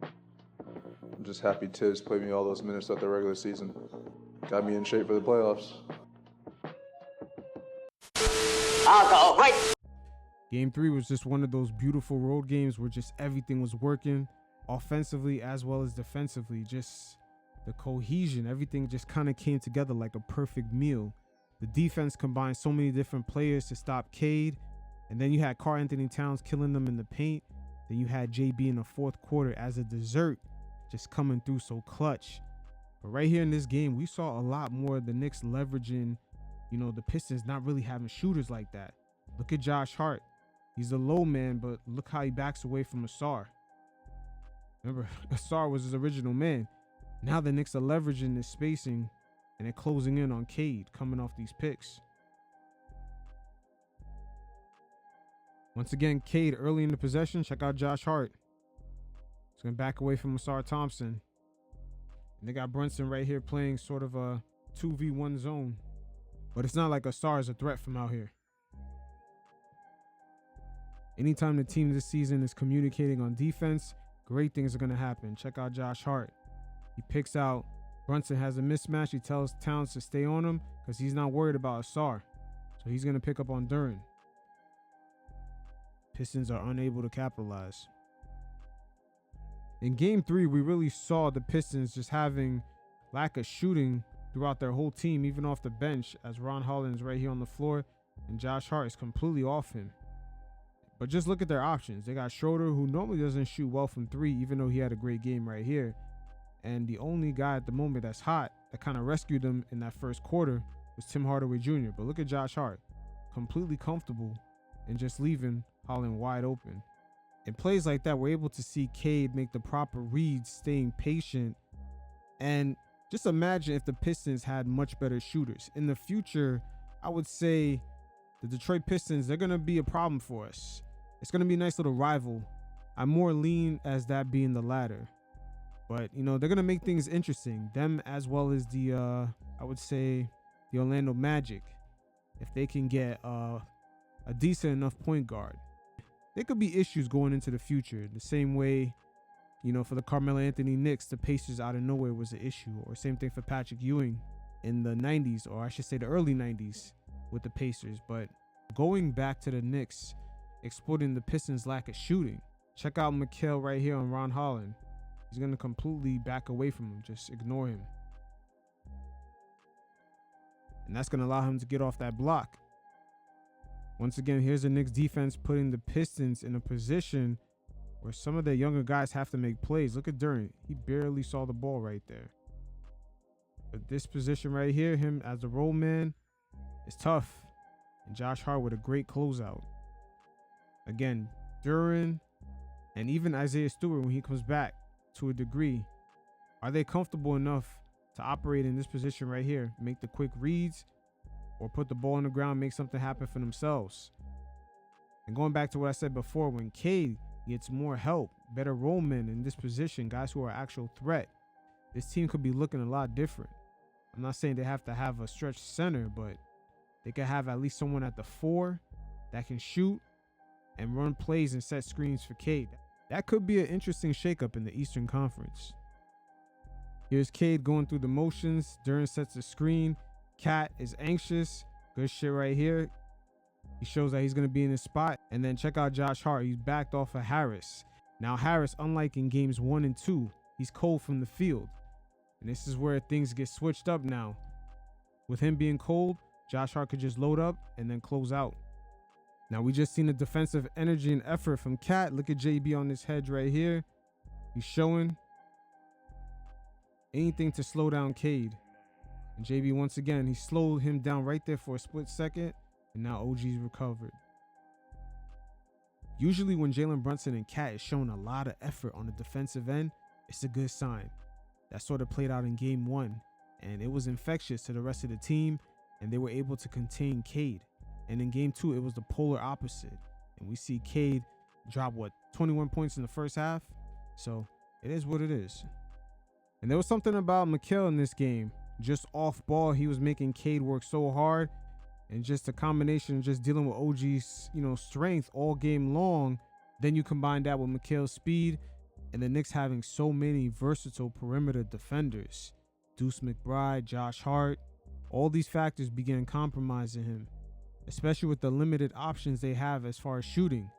I'm just happy Tibbs played me all those minutes throughout the regular season. Got me in shape for the playoffs. Alcohol, right? Game 3 was just one of those beautiful road games where just everything was working offensively as well as defensively. Just the cohesion, everything just kind of came together like a perfect meal. The defense combined so many different players to stop Cade, and then you had Anthony Towns killing them in the paint. Then you had JB in the fourth quarter as a dessert, just coming through so clutch. But right here in this game, we saw a lot more of the Knicks leveraging, the Pistons not really having shooters like that. Look at Josh Hart. He's a low man, but look how he backs away from Asar. Remember, Asar was his original man. Now the Knicks are leveraging this spacing and they're closing in on Cade coming off these picks. Once again, Cade early in the possession. Check out Josh Hart. He's going to back away from Asar Thompson. And they got Brunson right here playing sort of a 2v1 zone. But it's not like Asar is a threat from out here. Anytime the team this season is communicating on defense, great things are going to happen. Check out Josh Hart. He picks out Brunson has a mismatch. He tells Towns to stay on him because he's not worried about Asar. So he's going to pick up on Duren. Pistons are unable to capitalize. In game 3, we really saw the Pistons just having lack of shooting throughout their whole team, even off the bench, as Ron Holland's right here on the floor and Josh Hart is completely off him. But just look at their options. They got Schroeder, who normally doesn't shoot well from 3, even though he had a great game right here. And the only guy at the moment that's hot that kind of rescued him in that first quarter was Tim Hardaway Jr. But look at Josh Hart, completely comfortable and just leaving Holland wide open. In plays like that, we're able to see Cade make the proper reads, staying patient. And just imagine if the Pistons had much better shooters. In the future, I would say the Detroit Pistons, they're going to be a problem for us. It's going to be a nice little rival. I'm more lean as that being the latter. But, they're going to make things interesting. Them as well as the, I would say, the Orlando Magic. If they can get a decent enough point guard. There could be issues going into the future. The same way, for the Carmelo Anthony Knicks, the Pacers out of nowhere was an issue. Or same thing for Patrick Ewing in the 90s, or I should say the early 90s with the Pacers. But going back to the Knicks, exploiting the Pistons' lack of shooting. Check out Mikal right here on Ron Holland. He's going to completely back away from him. Just ignore him. And that's going to allow him to get off that block. Once again, here's the Knicks defense putting the Pistons in a position where some of their younger guys have to make plays. Look at Duren. He barely saw the ball right there. But this position right here, him as the roll man, is tough. And Josh Hart with a great closeout. Again, Duren and even Isaiah Stewart when he comes back to a degree, are they comfortable enough to operate in this position right here? Make the quick reads or put the ball on the ground, make something happen for themselves. And going back to what I said before, when Cade gets more help, better role men in this position, guys who are actual threat, this team could be looking a lot different. I'm not saying they have to have a stretch center, but they could have at least someone at the 4 that can shoot and run plays and set screens for Cade. That could be an interesting shakeup in the Eastern Conference. Here's Cade going through the motions. Duren sets the screen. Cat is anxious. Good shit right here. He shows that he's going to be in his spot. And then check out Josh Hart. He's backed off of Harris. Now Harris, unlike in games 1 and 2, he's cold from the field. And this is where things get switched up now. With him being cold, Josh Hart could just load up and then close out. Now we just seen the defensive energy and effort from Cat. Look at JB on this hedge right here. He's showing anything to slow down Cade. And JB once again, he slowed him down right there for a split second. And now OG's recovered. Usually when Jalen Brunson and Cat is showing a lot of effort on the defensive end, it's a good sign. That sort of played out in game 1. And it was infectious to the rest of the team. And they were able to contain Cade. And in game 2, it was the polar opposite. And we see Cade drop, 21 points in the first half? So it is what it is. And there was something about Mikal in this game. Just off ball, he was making Cade work so hard. And just a combination of just dealing with OG's, strength all game long. Then you combine that with Mikal's speed. and the Knicks having so many versatile perimeter defenders. Deuce McBride, Josh Hart, all these factors began compromising him, especially with the limited options they have as far as shooting.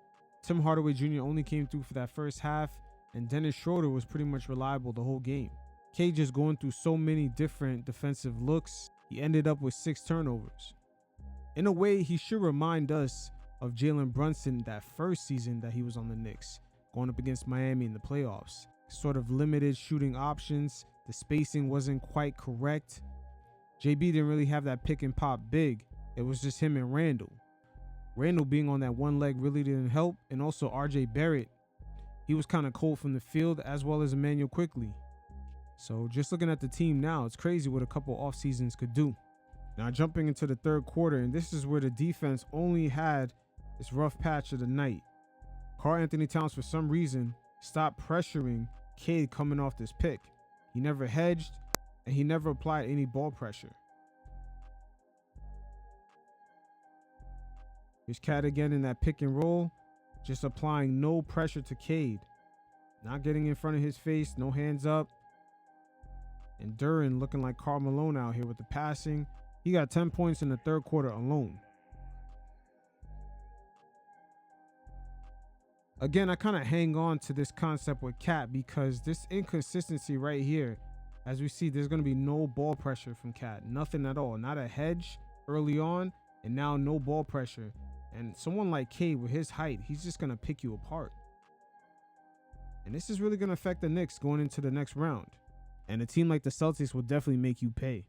Tim Hardaway Jr. only came through for that first half, and Dennis Schroeder was pretty much reliable the whole game. Cade just going through so many different defensive looks, he ended up with 6 turnovers. In a way, he should remind us of Jalen Brunson that first season that he was on the Knicks, going up against Miami in the playoffs. Sort of limited shooting options, the spacing wasn't quite correct. JB didn't really have that pick and pop big, it was just him and Randall. Randall being on that one leg really didn't help, and also RJ Barrett, he was kind of cold from the field, as well as Emmanuel Quickley. So just looking at the team now, it's crazy what a couple off seasons could do. Now jumping into the third quarter, and this is where the defense only had this rough patch of the night. Karl Anthony Towns, for some reason, stopped pressuring Cade coming off this pick. He never hedged, and he never applied any ball pressure. Here's Cat again in that pick and roll, just applying no pressure to Cade. Not getting in front of his face, no hands up. And Duren looking like Karl Malone out here with the passing. He got 10 points in the third quarter alone. Again, I kind of hang on to this concept with Cat because this inconsistency right here, as we see, there's going to be no ball pressure from Cat. Nothing at all. Not a hedge early on, and now no ball pressure. And someone like Cade with his height, he's just going to pick you apart. And this is really going to affect the Knicks going into the next round. And a team like the Celtics will definitely make you pay.